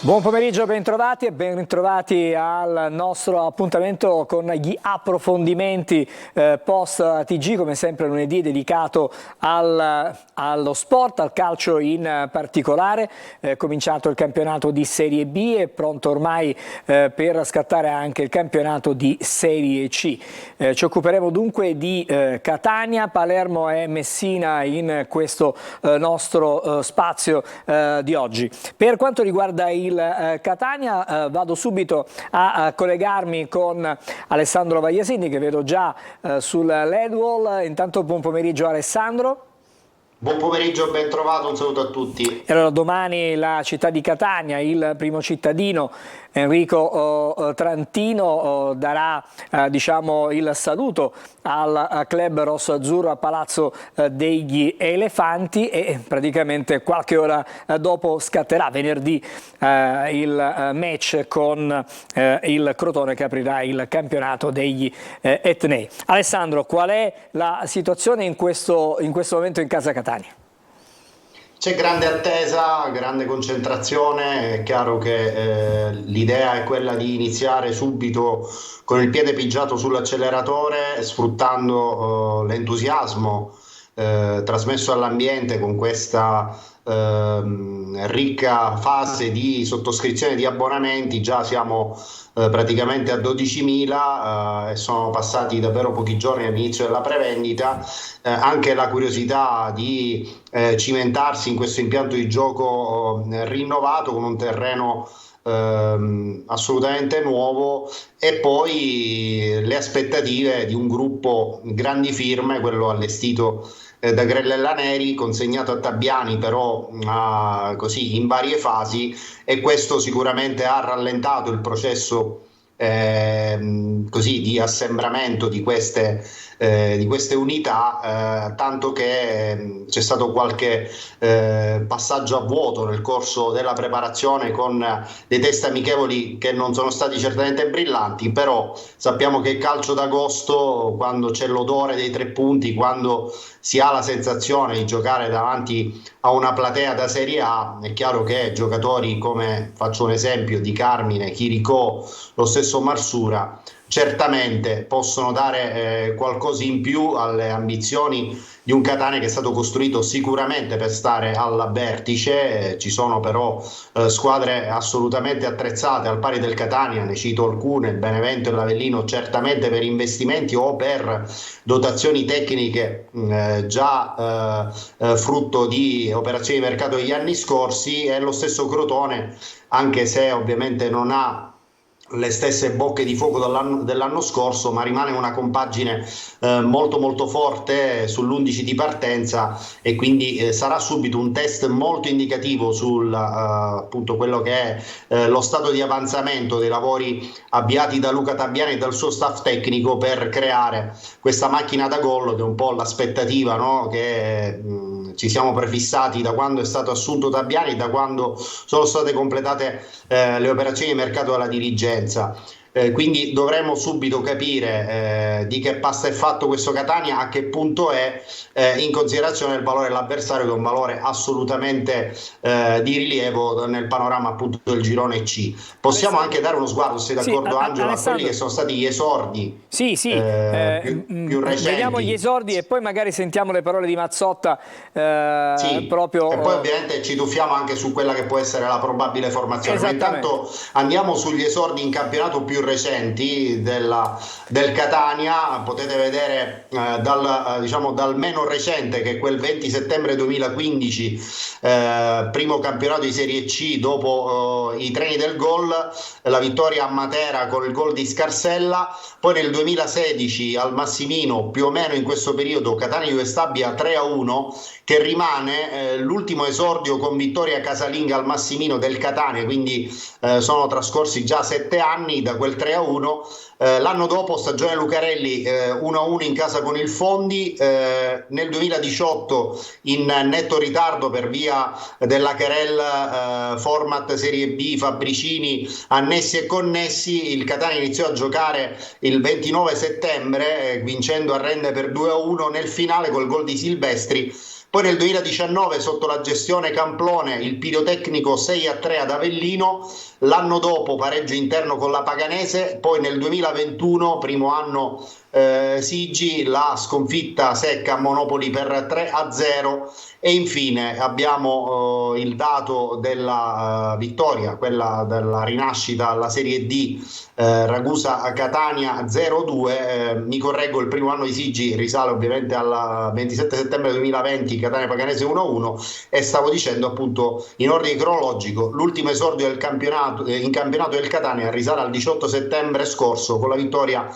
Buon pomeriggio, bentrovati e ben ritrovati al nostro appuntamento con gli approfondimenti post TG, come sempre lunedì dedicato allo sport, al calcio in particolare. Cominciato il campionato di Serie B e pronto ormai per scattare anche il campionato di Serie C. Ci occuperemo dunque di Catania, Palermo e Messina in questo nostro spazio di oggi. Per quanto riguarda il Catania, vado subito a collegarmi con Alessandro Vagliasini, che vedo già sul LED wall. Intanto buon pomeriggio Alessandro. Buon pomeriggio, ben trovato, un saluto a tutti. E allora, domani la città di Catania, il primo cittadino Enrico Trantino darà diciamo, il saluto al club rosso-azzurro a Palazzo degli Elefanti e praticamente qualche ora dopo scatterà venerdì il match con il Crotone che aprirà il campionato degli etnei. Alessandro, qual è la situazione in questo momento in casa Catania? C'è grande attesa, grande concentrazione, è chiaro che l'idea è quella di iniziare subito con il piede pigiato sull'acceleratore, sfruttando l'entusiasmo trasmesso all'ambiente con questa ricca fase di sottoscrizione di abbonamenti. Già siamo praticamente a 12.000 e sono passati davvero pochi giorni all'inizio della prevendita. Anche la curiosità di cimentarsi in questo impianto di gioco rinnovato con un terreno assolutamente nuovo, e poi le aspettative di un gruppo grandi firme, quello allestito da Grellella Neri, consegnato a Tabbiani però così in varie fasi, e questo sicuramente ha rallentato il processo così di assembramento di queste unità, tanto che c'è stato qualche passaggio a vuoto nel corso della preparazione con dei test amichevoli che non sono stati certamente brillanti, però sappiamo che il calcio d'agosto, quando c'è l'odore dei 3 punti, quando si ha la sensazione di giocare davanti a una platea da Serie A, è chiaro che giocatori come, faccio un esempio, Di Carmine, Chiricò, lo stesso Marsura, certamente possono dare qualcosa in più alle ambizioni di un Catania che è stato costruito sicuramente per stare al vertice. Ci sono però squadre assolutamente attrezzate al pari del Catania, ne cito alcune, il Benevento e l'Avellino, certamente per investimenti o per dotazioni tecniche già frutto di operazioni di mercato degli anni scorsi, e lo stesso Crotone, anche se ovviamente non ha le stesse bocche di fuoco dell'anno scorso, ma rimane una compagine molto molto forte sull'11 di partenza, e quindi sarà subito un test molto indicativo sul appunto quello che è lo stato di avanzamento dei lavori avviati da Luca Tabbiani e dal suo staff tecnico per creare questa macchina da gol, che è un po' l'aspettativa, no? Che ci siamo prefissati da quando è stato assunto Tabbiani, da quando sono state completate le operazioni di mercato della dirigenza. Quindi dovremo subito capire di che pasta è fatto questo Catania, a che punto è in considerazione del valore dell'avversario, che è un valore assolutamente di rilievo nel panorama appunto del girone C. Possiamo anche dare uno sguardo, se sei d'accordo, Angelo, a quelli che sono stati gli esordi più recenti. Vediamo gli esordi e poi magari sentiamo le parole di Mazzotta proprio. E poi ovviamente ci tuffiamo anche su quella che può essere la probabile formazione, ma intanto andiamo sugli esordi in campionato più recenti del Catania. Potete vedere dal meno recente, che è quel 20 settembre 2015, primo campionato di Serie C dopo i treni del gol, la vittoria a Matera con il gol di Scarsella. Poi nel 2016 al Massimino, più o meno in questo periodo, Catania Juve Stabia 3-1, che rimane l'ultimo esordio con vittoria casalinga al Massimino del Catania, quindi sono trascorsi già 7 anni da quel 3-1. L'anno dopo, stagione Lucarelli, 1-1 in casa con il Fondi. Nel 2018, in netto ritardo per via della querel format Serie B, Fabricini, annessi e connessi, il Catania iniziò a giocare il 29 settembre, vincendo a rende per 2-1 nel finale col gol di Silvestri, Poi nel 2019 sotto la gestione Camplone il Pirotecnico 6-3 ad Avellino, l'anno dopo pareggio interno con la Paganese, poi nel 2021, primo anno Sigi, la sconfitta secca a Monopoli per 3-0 e infine abbiamo il dato della vittoria, quella della rinascita alla Serie D, Ragusa-Catania 0-2, mi correggo, il primo anno di Sigi risale ovviamente al 27 settembre 2020, Catania-Paganese 1-1 e stavo dicendo appunto in ordine cronologico, l'ultimo esordio del campionato, in campionato del Catania risale al 18 settembre scorso con la vittoria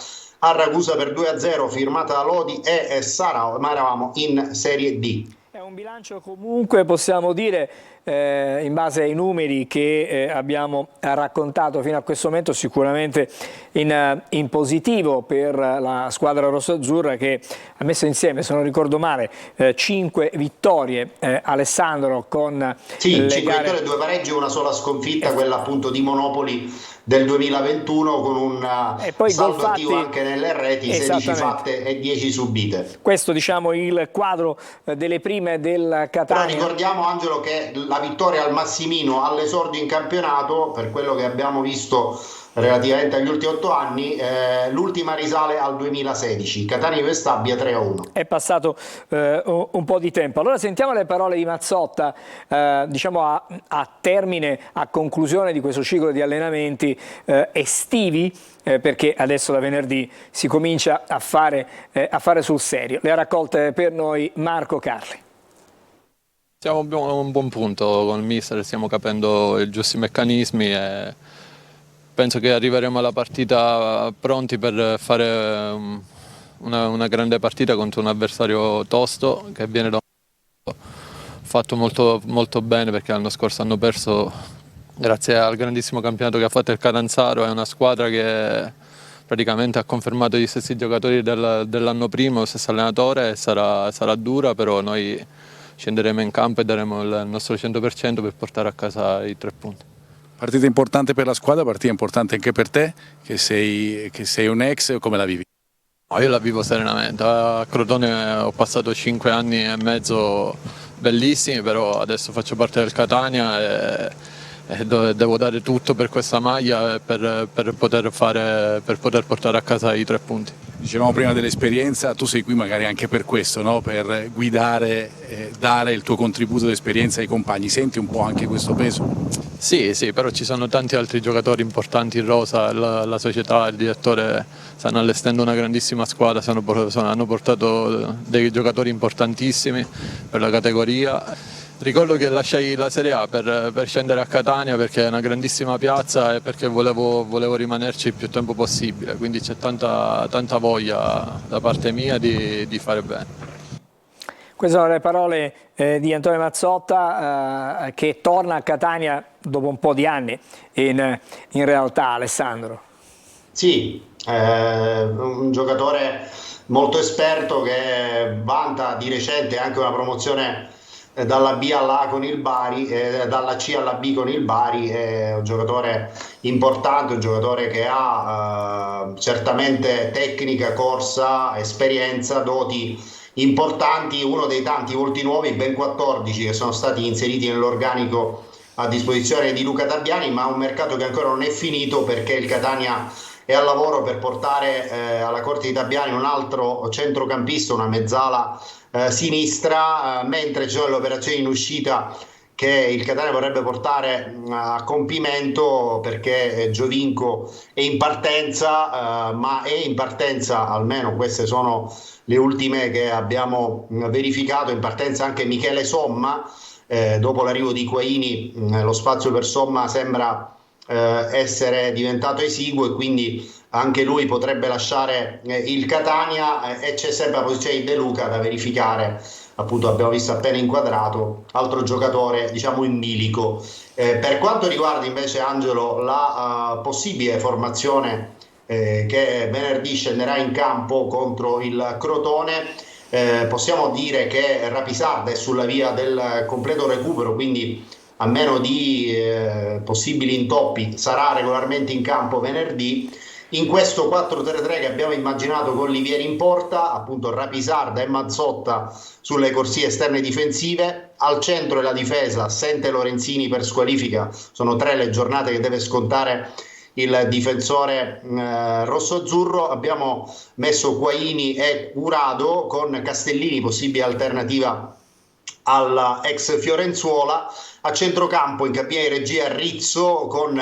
a Ragusa per 2-0 firmata da Lodi e Sarao, ma eravamo in Serie D. È un bilancio comunque, possiamo dire, in base ai numeri che abbiamo raccontato fino a questo momento, sicuramente in positivo per la squadra rossoazzurra che ha messo insieme, se non ricordo male, 5 vittorie, Alessandro, con sì, le 5 gare... vittorie, 2 pareggi e una sola sconfitta, quella appunto di Monopoli del 2021 con un saldo attivo anche nelle reti, 16 fatte e 10 subite. Questo diciamo il quadro delle prime del Catania. Però ricordiamo Angelo che la vittoria al Massimino all'esordio in campionato, per quello che abbiamo visto relativamente agli ultimi 8 anni, l'ultima risale al 2016, Catania Stabia 3-1. È passato un po' di tempo. Allora sentiamo le parole di Mazzotta, diciamo a termine, a conclusione di questo ciclo di allenamenti estivi, perché adesso da venerdì si comincia a fare sul serio. Le ha raccolte per noi Marco Carli. Siamo a un buon punto con il mister, stiamo capendo i giusti meccanismi e penso che arriveremo alla partita pronti per fare una grande partita contro un avversario tosto che viene da un fatto molto, molto bene, perché l'anno scorso hanno perso grazie al grandissimo campionato che ha fatto il Catanzaro. È una squadra che praticamente ha confermato gli stessi giocatori dell'anno prima, lo stesso allenatore, e sarà dura, però noi scenderemo in campo e daremo il nostro 100% per portare a casa i 3 punti. Partita importante per la squadra, partita importante anche per te, che sei un ex, come la vivi? No, io la vivo serenamente. A Crotone ho passato 5 anni e mezzo bellissimi, però adesso faccio parte del Catania e devo dare tutto per questa maglia per poter portare a casa i 3 punti. Dicevamo prima dell'esperienza, tu sei qui magari anche per questo, no? Per guidare, dare il tuo contributo d'esperienza ai compagni. Senti un po' anche questo peso? Sì, però ci sono tanti altri giocatori importanti in rosa, la società, il direttore stanno allestendo una grandissima squadra, hanno portato dei giocatori importantissimi per la categoria. Ricordo che lasciai la Serie A per scendere a Catania perché è una grandissima piazza e perché volevo rimanerci il più tempo possibile, quindi c'è tanta voglia da parte mia di fare bene. Queste sono le parole di Antonio Mazzotta che torna a Catania dopo un po' di anni in realtà, Alessandro. Sì, un giocatore molto esperto che vanta di recente anche una promozione dalla B alla A con il Bari, dalla C alla B con il Bari. È un giocatore importante, un giocatore che ha certamente tecnica, corsa, esperienza, doti importanti, uno dei tanti volti nuovi, ben 14 che sono stati inseriti nell'organico a disposizione di Luca Tabiani, ma un mercato che ancora non è finito perché il Catania è al lavoro per portare alla corte di Tabiani un altro centrocampista, una mezzala sinistra, mentre ci sono le operazioni in uscita che il Catania vorrebbe portare a compimento perché Giovinco è in partenza, ma è in partenza, almeno queste sono le ultime che abbiamo verificato, in partenza anche Michele Somma. Dopo l'arrivo di Quaini lo spazio per Somma sembra essere diventato esiguo e quindi anche lui potrebbe lasciare il Catania, e c'è sempre la posizione di De Luca da verificare, appunto abbiamo visto appena inquadrato, altro giocatore diciamo in bilico. Per quanto riguarda invece Angelo la possibile formazione che venerdì scenderà in campo contro il Crotone, possiamo dire che Rapisarda è sulla via del completo recupero, quindi a meno di possibili intoppi sarà regolarmente in campo venerdì, in questo 4-3-3 che abbiamo immaginato con Livieri in porta, appunto Rapisarda e Mazzotta sulle corsie esterne difensive, al centro e la difesa assente Lorenzini per squalifica, sono 3 le giornate che deve scontare il difensore rosso-azzurro. Abbiamo messo Guaini e Curado con Castellini, possibile alternativa all'ex Fiorenzuola. A centrocampo in cabina di regia Rizzo con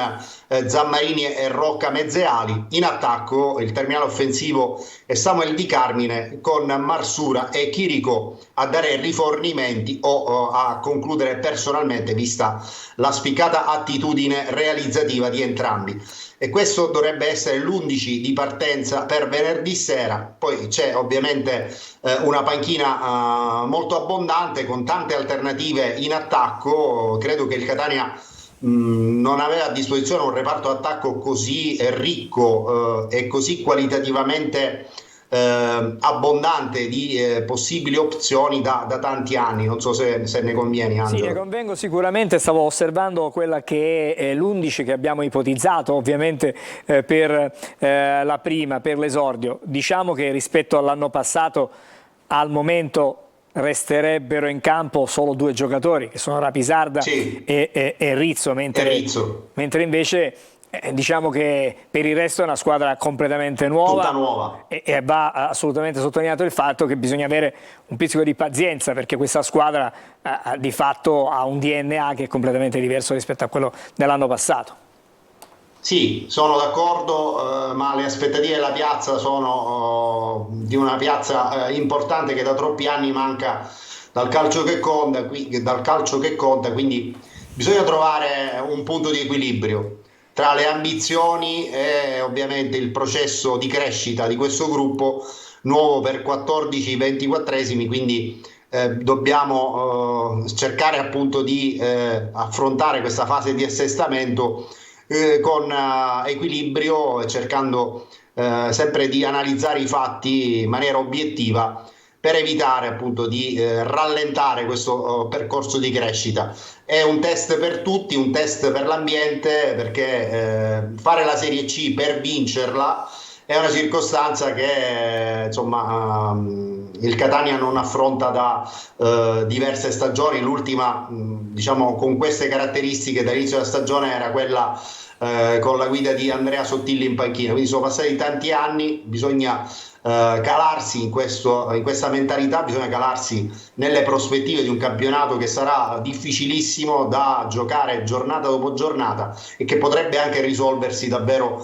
Zammarini e Rocca mezzeali. In attacco il terminale offensivo è Samuel Di Carmine con Marsura e Chirico a dare rifornimenti o a concludere personalmente, vista la spiccata attitudine realizzativa di entrambi. E questo dovrebbe essere l'11 di partenza per venerdì sera. Poi c'è ovviamente una panchina molto abbondante con tante alternative in attacco. Credo che il Catania non aveva a disposizione un reparto attacco così ricco e così qualitativamente abbondante di possibili opzioni da tanti anni. Non so se ne convieni, Angelo. Sì, ne convengo sicuramente. Stavo osservando quella che è l'11 che abbiamo ipotizzato ovviamente per la prima, per l'esordio. Diciamo che rispetto all'anno passato al momento resterebbero in campo solo 2 giocatori, che sono Rapisarda e Rizzo, mentre invece diciamo che per il resto è una squadra completamente nuova, tutta nuova. E va assolutamente sottolineato il fatto che bisogna avere un pizzico di pazienza, perché questa squadra di fatto ha un DNA che è completamente diverso rispetto a quello dell'anno passato. Sì, sono d'accordo, ma le aspettative della piazza sono di una piazza importante che da troppi anni manca dal calcio che conta, quindi bisogna trovare un punto di equilibrio tra le ambizioni e ovviamente il processo di crescita di questo gruppo nuovo per 14-24esimi, quindi dobbiamo cercare appunto di affrontare questa fase di assestamento con equilibrio, cercando sempre di analizzare i fatti in maniera obiettiva per evitare appunto di rallentare questo percorso di crescita. È un test per tutti, un test per l'ambiente, perché fare la Serie C per vincerla è una circostanza che insomma il Catania non affronta da diverse stagioni. L'ultima diciamo con queste caratteristiche dall'inizio della stagione era quella con la guida di Andrea Sottilli in panchina, quindi sono passati tanti anni, bisogna calarsi in questa mentalità, bisogna calarsi nelle prospettive di un campionato che sarà difficilissimo da giocare giornata dopo giornata e che potrebbe anche risolversi davvero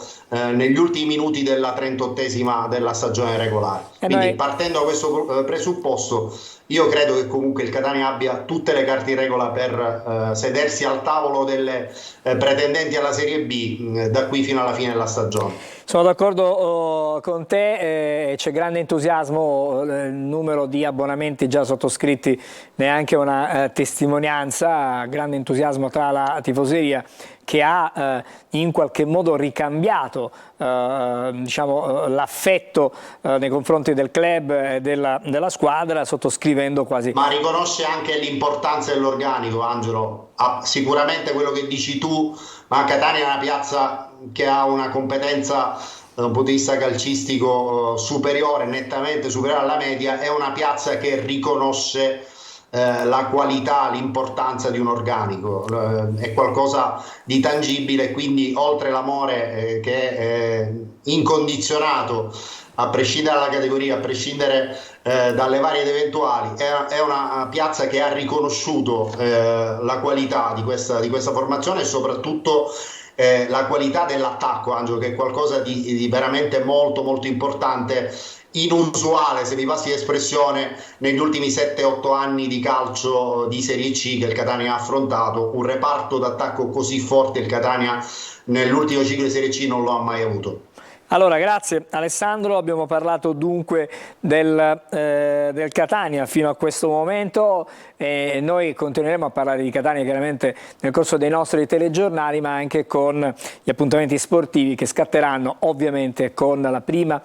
negli ultimi minuti della 38esima della stagione regolare. Quindi partendo da questo presupposto, io credo che comunque il Catania abbia tutte le carte in regola per sedersi al tavolo delle pretendenti alla Serie B da qui fino alla fine della stagione. Sono d'accordo con te, c'è grande entusiasmo, il numero di abbonamenti già sottoscritti neanche una testimonianza, grande entusiasmo tra la tifoseria che ha in qualche modo ricambiato diciamo, l'affetto nei confronti del club e della squadra, sottoscrivendo quasi. Ma riconosce anche l'importanza dell'organico, Angelo. Sicuramente quello che dici tu, ma Catania è una piazza che ha una competenza da un punto di vista calcistico superiore, nettamente superiore alla media, è una piazza che riconosce la qualità, l'importanza di un organico, è qualcosa di tangibile, quindi oltre l'amore che è incondizionato a prescindere dalla categoria, a prescindere dalle varie ed eventuali, è una piazza che ha riconosciuto la qualità di questa formazione e soprattutto la qualità dell'attacco, Angelo, che è qualcosa di veramente molto molto importante, inusuale, se mi passi l'espressione, negli ultimi 7-8 anni di calcio di Serie C che il Catania ha affrontato. Un reparto d'attacco così forte il Catania nell'ultimo ciclo di Serie C non lo ha mai avuto. Allora, grazie Alessandro, abbiamo parlato dunque del Catania fino a questo momento e noi continueremo a parlare di Catania chiaramente nel corso dei nostri telegiornali, ma anche con gli appuntamenti sportivi che scatteranno ovviamente con la prima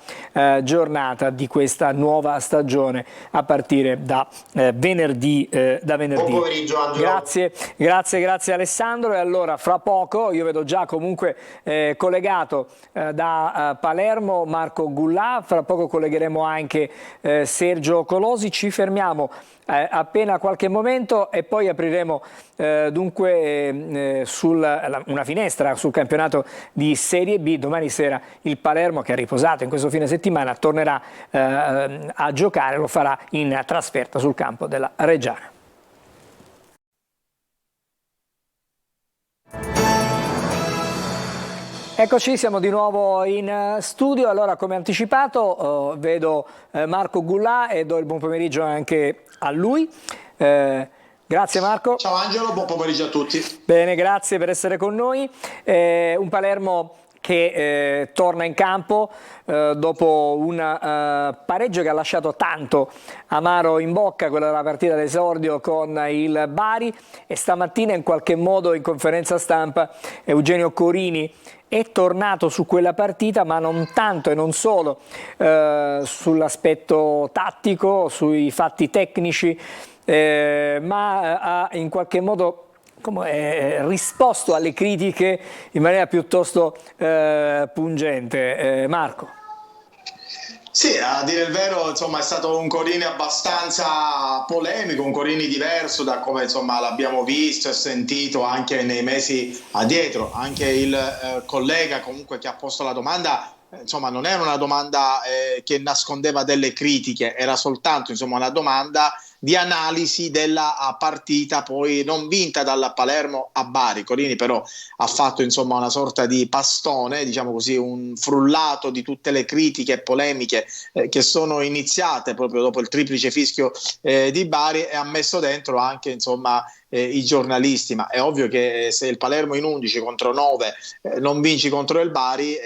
giornata di questa nuova stagione a partire da venerdì. Buon pomeriggio, Angelo. Grazie Alessandro, e allora fra poco io vedo già comunque collegato da Palermo, Marco Gullà, fra poco collegheremo anche Sergio Colosi, ci fermiamo appena qualche momento e poi apriremo dunque una finestra sul campionato di Serie B. Domani sera il Palermo, che ha riposato in questo fine settimana, tornerà a giocare, lo farà in trasferta sul campo della Reggiana. Eccoci, siamo di nuovo in studio. Allora, come anticipato, vedo Marco Gullà e do il buon pomeriggio anche a lui. Grazie Marco. Ciao Angelo, buon pomeriggio a tutti. Bene, grazie per essere con noi. Un Palermo che torna in campo dopo un pareggio che ha lasciato tanto amaro in bocca, quella della partita d'esordio con il Bari, e stamattina in qualche modo in conferenza stampa Eugenio Corini è tornato su quella partita, ma non tanto e non solo sull'aspetto tattico, sui fatti tecnici, ma ha in qualche modo risposto alle critiche in maniera piuttosto pungente. Marco. Sì, a dire il vero, insomma, è stato un Corini abbastanza polemico, un Corini diverso da come, insomma, l'abbiamo visto e sentito anche nei mesi addietro. Anche il collega comunque che ha posto la domanda, insomma, non era una domanda che nascondeva delle critiche, era soltanto, insomma, una domanda di analisi della partita poi non vinta dalla Palermo a Bari. Corini però ha fatto, insomma, una sorta di pastone, diciamo così, un frullato di tutte le critiche e polemiche che sono iniziate proprio dopo il triplice fischio di Bari, e ha messo dentro anche, insomma, i giornalisti. Ma è ovvio che se il Palermo in 11 contro 9 non vinci contro il Bari,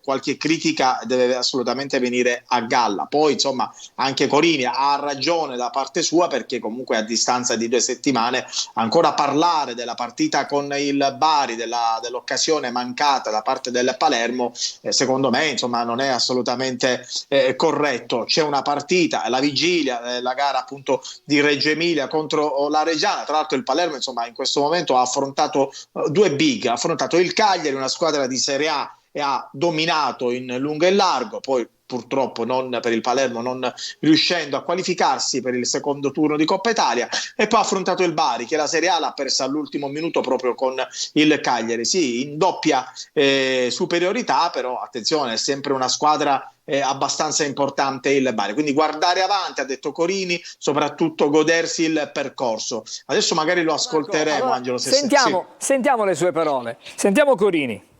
qualche critica deve assolutamente venire a galla. Poi, insomma, anche Corini ha ragione da parte sua, perché comunque a distanza di 2 settimane ancora parlare della partita con il Bari, dell'occasione mancata da parte del Palermo, secondo me, insomma, non è assolutamente corretto. C'è una partita, la vigilia, la gara appunto di Reggio Emilia contro la Reggiana. Tra l'altro il Palermo, insomma, in questo momento ha affrontato 2 big, ha affrontato il Cagliari, una squadra di Serie A, e ha dominato in lungo e largo, poi purtroppo non per il Palermo, non riuscendo a qualificarsi per il secondo turno di Coppa Italia, e poi ha affrontato il Bari, che la Serie A l'ha persa all'ultimo minuto proprio con il Cagliari. Sì, in doppia superiorità, però attenzione, è sempre una squadra abbastanza importante il Bari, quindi guardare avanti, ha detto Corini, soprattutto godersi il percorso. Adesso magari lo ascolteremo. Allora, Angelo, sentiamo le sue parole, sentiamo Corini.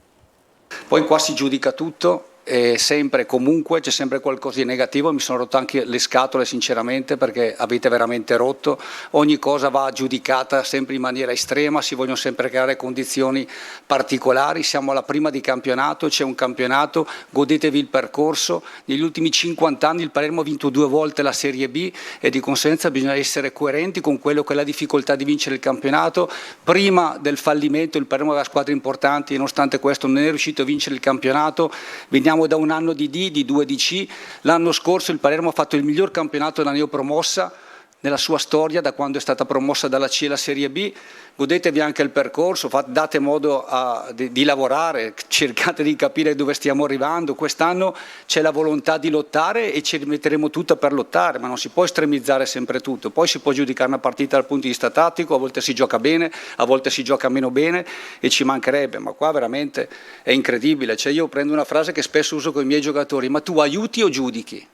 Poi qua si giudica tutto, e sempre comunque c'è sempre qualcosa di negativo. Mi sono rotto anche le scatole sinceramente, perché avete veramente rotto, ogni cosa va giudicata sempre in maniera estrema, si vogliono sempre creare condizioni particolari. Siamo alla prima di campionato, c'è un campionato, godetevi il percorso. Negli ultimi 50 anni il Palermo ha vinto 2 volte la Serie B, e di conseguenza bisogna essere coerenti con quello che è la difficoltà di vincere il campionato. Prima del fallimento il Palermo aveva squadre importanti, e nonostante questo non è riuscito a vincere il campionato. Veniamo da un anno di D, di 2 di C. L'anno scorso il Palermo ha fatto il miglior campionato della neopromossa nella sua storia, da quando è stata promossa dalla C alla Serie B. Godetevi anche il percorso, date modo di lavorare, cercate di capire dove stiamo arrivando. Quest'anno c'è la volontà di lottare e ci rimetteremo tutta per lottare, ma non si può estremizzare sempre tutto. Poi si può giudicare una partita dal punto di vista tattico, a volte si gioca bene, a volte si gioca meno bene, e ci mancherebbe, ma qua veramente è incredibile. Cioè, io prendo una frase che spesso uso con i miei giocatori: ma tu aiuti o giudichi?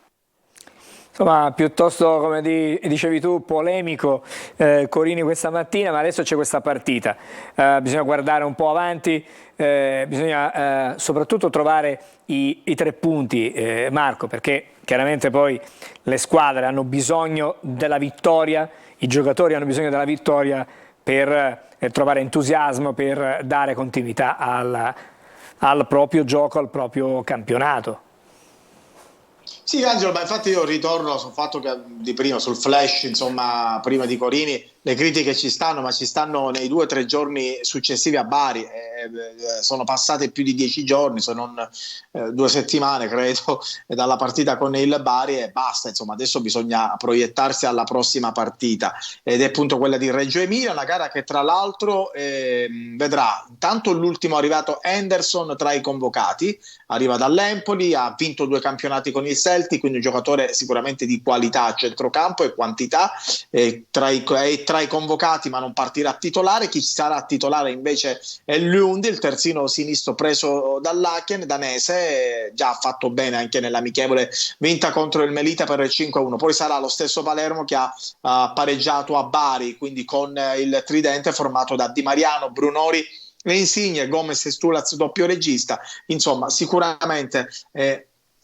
Insomma, piuttosto, come dicevi tu, polemico Corini questa mattina, ma adesso c'è questa partita. Bisogna guardare un po' avanti, bisogna soprattutto trovare i 3 punti, Marco, perché chiaramente poi le squadre hanno bisogno della vittoria, i giocatori hanno bisogno della vittoria per trovare entusiasmo, per dare continuità al proprio gioco, al proprio campionato. Sì, Angelo, ma infatti io ritorno sul fatto che di prima, sul flash, insomma, prima di Corini, le critiche ci stanno, ma ci stanno nei 2 o 3 giorni successivi a Bari. Sono passate più di 10 giorni, se non 2 settimane credo, dalla partita con il Bari, e basta. Insomma, adesso bisogna proiettarsi alla prossima partita, ed è appunto quella di Reggio Emilia, una gara che tra l'altro vedrà intanto l'ultimo arrivato Henderson tra i convocati, arriva dall'Empoli, ha vinto 2 campionati con il Celtic, quindi un giocatore sicuramente di qualità a centrocampo e quantità, tra i convocati, ma non partirà titolare. Chi sarà titolare invece è Lund, il terzino sinistro preso dall'Aken danese, già ha fatto bene anche nell'amichevole vinta contro il Melita per il 5-1. Poi sarà lo stesso Palermo che ha pareggiato a Bari, quindi con il tridente formato da Di Mariano, Brunori e Insigne, Gomez e Stulaz doppio regista. Insomma, sicuramente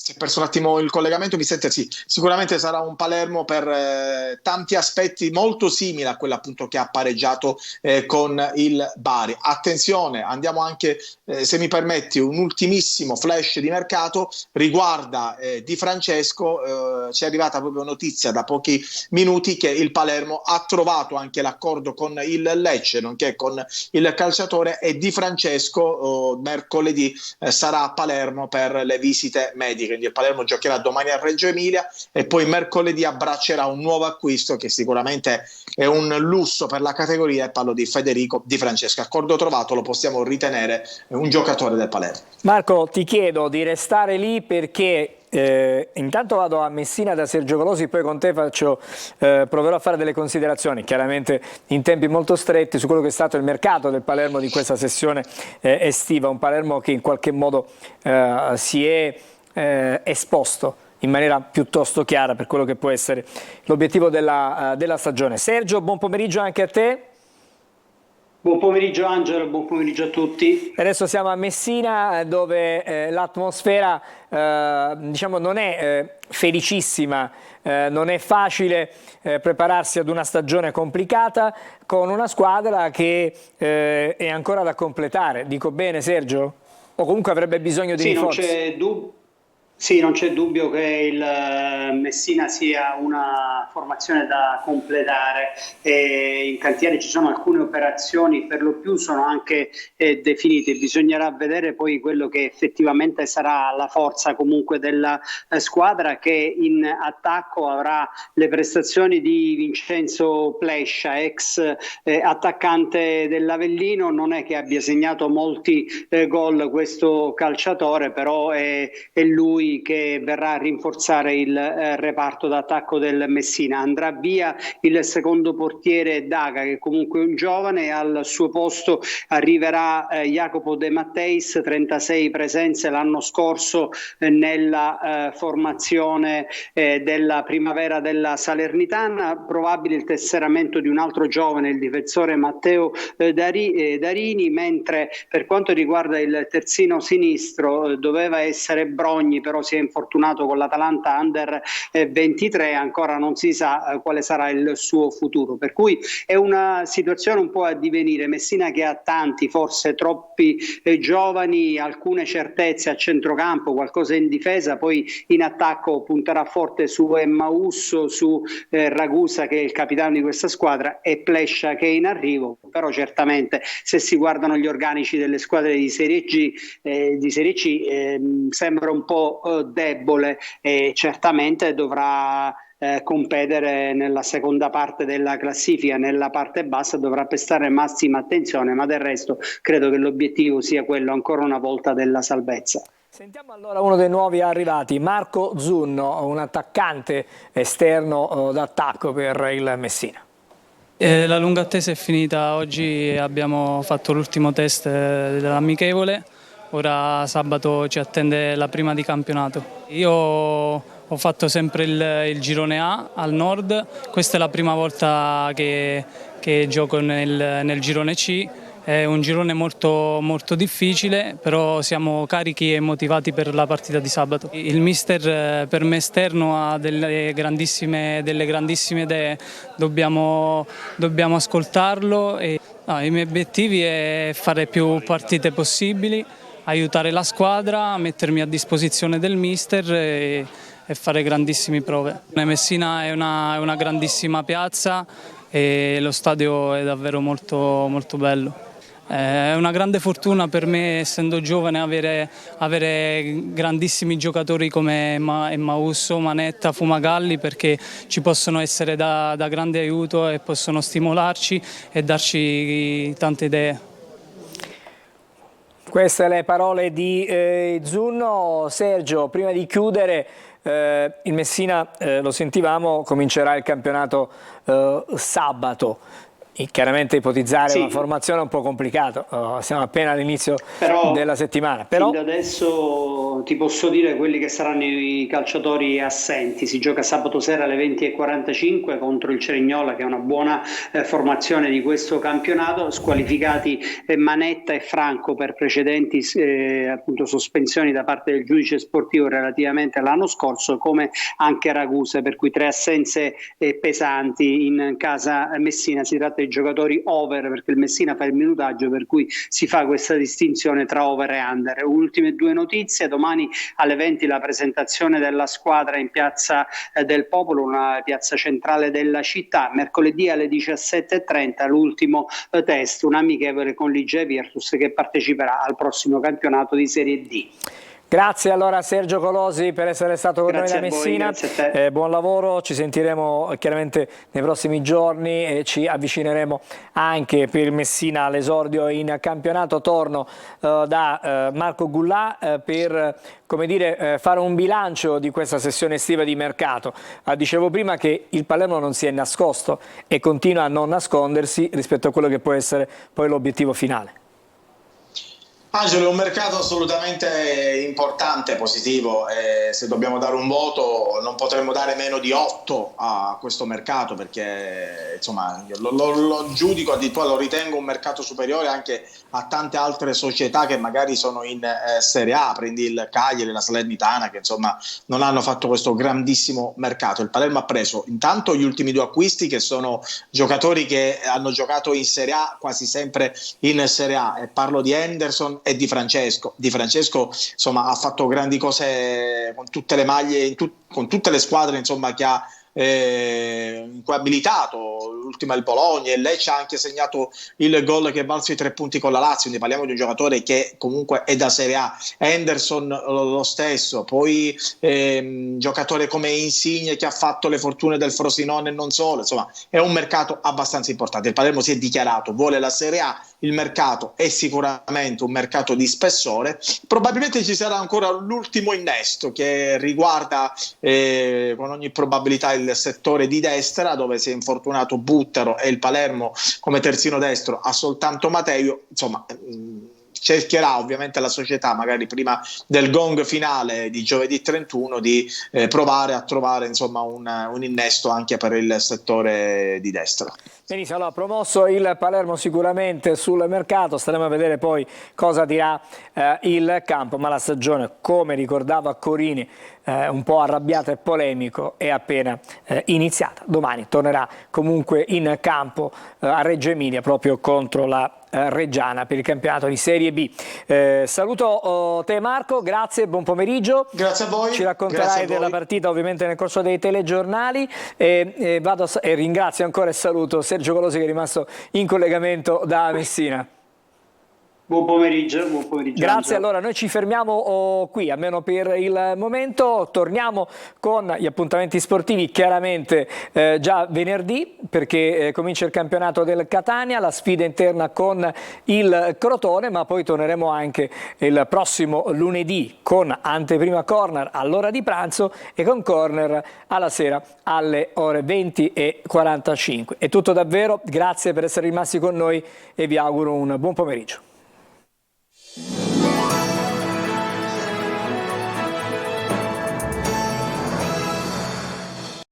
si è perso un attimo il collegamento, mi sente? Sì, sicuramente sarà un Palermo per tanti aspetti molto simile a quello appunto che ha pareggiato con il Bari. Attenzione, andiamo anche, se mi permetti, un ultimissimo flash di mercato riguarda Di Francesco. Ci è arrivata proprio notizia da pochi minuti che il Palermo ha trovato anche l'accordo con il Lecce, nonché con il calciatore, e Di Francesco mercoledì sarà a Palermo per le visite mediche. Quindi il Palermo giocherà domani a Reggio Emilia e poi mercoledì abbraccerà un nuovo acquisto che sicuramente è un lusso per la categoria, e parlo di Federico Di Francesco. Accordo trovato, lo possiamo ritenere un giocatore del Palermo. Marco, ti chiedo di restare lì perché intanto vado a Messina da Sergio Colosi, poi con te proverò a fare delle considerazioni, chiaramente in tempi molto stretti, su quello che è stato il mercato del Palermo di questa sessione estiva. Un Palermo che in qualche modo si è esposto in maniera piuttosto chiara per quello che può essere l'obiettivo della stagione. Sergio, buon pomeriggio anche a te. Buon pomeriggio Angelo, buon pomeriggio a tutti. Adesso siamo a Messina, dove l'atmosfera diciamo non è felicissima, non è facile prepararsi ad una stagione complicata con una squadra che è ancora da completare. Dico bene, Sergio? O comunque avrebbe bisogno di rinforzi? Sì, non c'è dubbio che il Messina sia una formazione da completare. In cantiere ci sono alcune operazioni, per lo più sono anche definite. Bisognerà vedere poi quello che effettivamente sarà la forza comunque della squadra, che in attacco avrà le prestazioni di Vincenzo Plescia, ex attaccante dell'Avellino. Non è che abbia segnato molti gol questo calciatore, però è lui che verrà a rinforzare il reparto d'attacco del Messina. Andrà via il secondo portiere Daga, che comunque è un giovane, al suo posto arriverà Jacopo De Matteis, 36 presenze l'anno scorso nella formazione della primavera della Salernitana. Probabile il tesseramento di un altro giovane, il difensore Matteo Darini, mentre per quanto riguarda il terzino sinistro doveva essere Brogni, però si è infortunato con l'Atalanta Under 23, ancora non si sa quale sarà il suo futuro, per cui è una situazione un po' a divenire. Messina che ha tanti, forse troppi giovani, alcune certezze a centrocampo, qualcosa in difesa, poi in attacco punterà forte su Emmausso, su Ragusa, che è il capitano di questa squadra, e Plescia, che è in arrivo. Però certamente se si guardano gli organici delle squadre di Serie G, di Serie C, sembra un po' debole, e certamente dovrà competere nella seconda parte della classifica. Nella parte bassa dovrà prestare massima attenzione, ma del resto credo che l'obiettivo sia quello ancora una volta della salvezza. Sentiamo allora uno dei nuovi arrivati, Marco Zunno, un attaccante esterno d'attacco per il Messina. La lunga attesa è finita. Oggi abbiamo fatto l'ultimo test dell'amichevole. Ora sabato ci attende la prima di campionato. Io ho fatto sempre il girone A al nord, questa è la prima volta che gioco nel girone C. È un girone molto, molto difficile, però siamo carichi e motivati per la partita di sabato. Il mister per me esterno ha delle grandissime idee, dobbiamo ascoltarlo. I miei obiettivi è fare più partite possibili, aiutare la squadra, mettermi a disposizione del mister fare grandissime prove. Messina è una grandissima piazza e lo stadio è davvero molto, molto bello. È una grande fortuna per me, essendo giovane, avere grandissimi giocatori come Emmausso, Manetta, Fumagalli, perché ci possono essere da grande aiuto e possono stimolarci e darci tante idee. Queste le parole di Zunno. Sergio, prima di chiudere, il Messina, lo sentivamo, comincerà il campionato sabato. Chiaramente ipotizzare una formazione è un po' complicato, siamo appena all'inizio della settimana. Però da adesso ti posso dire quelli che saranno i calciatori assenti. Si gioca sabato sera alle 20:45 contro il Cerignola, che è una buona formazione di questo campionato. Squalificati Manetta e Franco per precedenti appunto sospensioni da parte del giudice sportivo relativamente all'anno scorso, come anche Ragusa, per cui 3 assenze pesanti in casa Messina. Si tratta di giocatori over, perché il Messina fa il minutaggio, per cui si fa questa distinzione tra over e under. Ultime 2 notizie: domani alle 20 la presentazione della squadra in Piazza del Popolo, una piazza centrale della città. Mercoledì alle 17:30 l'ultimo test, un amichevole con l'Ige Virtus, che parteciperà al prossimo campionato di Serie D. Grazie allora a Sergio Colosi per essere stato con noi da Messina. Buon lavoro, ci sentiremo chiaramente nei prossimi giorni e ci avvicineremo anche per il Messina all'esordio in campionato. Torno da Marco Gullà per, come dire, fare un bilancio di questa sessione estiva di mercato. Dicevo prima che il Palermo non si è nascosto e continua a non nascondersi rispetto a quello che può essere poi l'obiettivo finale. Angelo, è un mercato assolutamente importante, positivo, e se dobbiamo dare un voto non potremmo dare meno di 8 a questo mercato, perché insomma lo giudico, addirittura lo ritengo un mercato superiore anche a tante altre società che magari sono in Serie A. Prendi il Cagliari, la Salernitana, che insomma non hanno fatto questo grandissimo mercato. Il Palermo ha preso intanto gli ultimi 2 acquisti, che sono giocatori che hanno giocato in Serie A, quasi sempre in Serie A, e parlo di Henderson e Di Francesco. Di Francesco insomma ha fatto grandi cose con tutte le maglie, con tutte le squadre insomma che ha in cui ha militato, l'ultima il Bologna, e lei ci ha anche segnato il gol che è valso i 3 punti con la Lazio, quindi parliamo di un giocatore che comunque è da Serie A. Henderson lo stesso, poi giocatore come Insigne, che ha fatto le fortune del Frosinone e non solo. Insomma è un mercato abbastanza importante. Il Palermo si è dichiarato, vuole la Serie A, il mercato è sicuramente un mercato di spessore. Probabilmente ci sarà ancora l'ultimo innesto, che riguarda con ogni probabilità il settore di destra, dove si è infortunato Buttero e il Palermo come terzino destro ha soltanto Matteo. Insomma cercherà ovviamente la società, magari prima del gong finale di giovedì 31, di provare a trovare insomma un innesto anche per il settore di destra. Benissimo, allora promosso il Palermo sicuramente sul mercato, staremo a vedere poi cosa dirà il campo, ma la stagione, come ricordava Corini, un po' arrabbiata e polemico, è appena iniziata. Domani tornerà comunque in campo a Reggio Emilia proprio contro la Reggiana per il campionato di Serie B. Saluto te Marco, grazie, buon pomeriggio. Grazie a voi. Ci racconterai della partita ovviamente nel corso dei telegiornali e ringrazio ancora e saluto Sergio Colosi, che è rimasto in collegamento da Messina. Buon pomeriggio, buon pomeriggio. Grazie, allora noi ci fermiamo qui, almeno per il momento. Torniamo con gli appuntamenti sportivi, chiaramente già venerdì, perché comincia il campionato del Catania, la sfida interna con il Crotone, ma poi torneremo anche il prossimo lunedì con anteprima corner all'ora di pranzo e con corner alla sera alle ore 20:45. È tutto davvero, grazie per essere rimasti con noi e vi auguro un buon pomeriggio.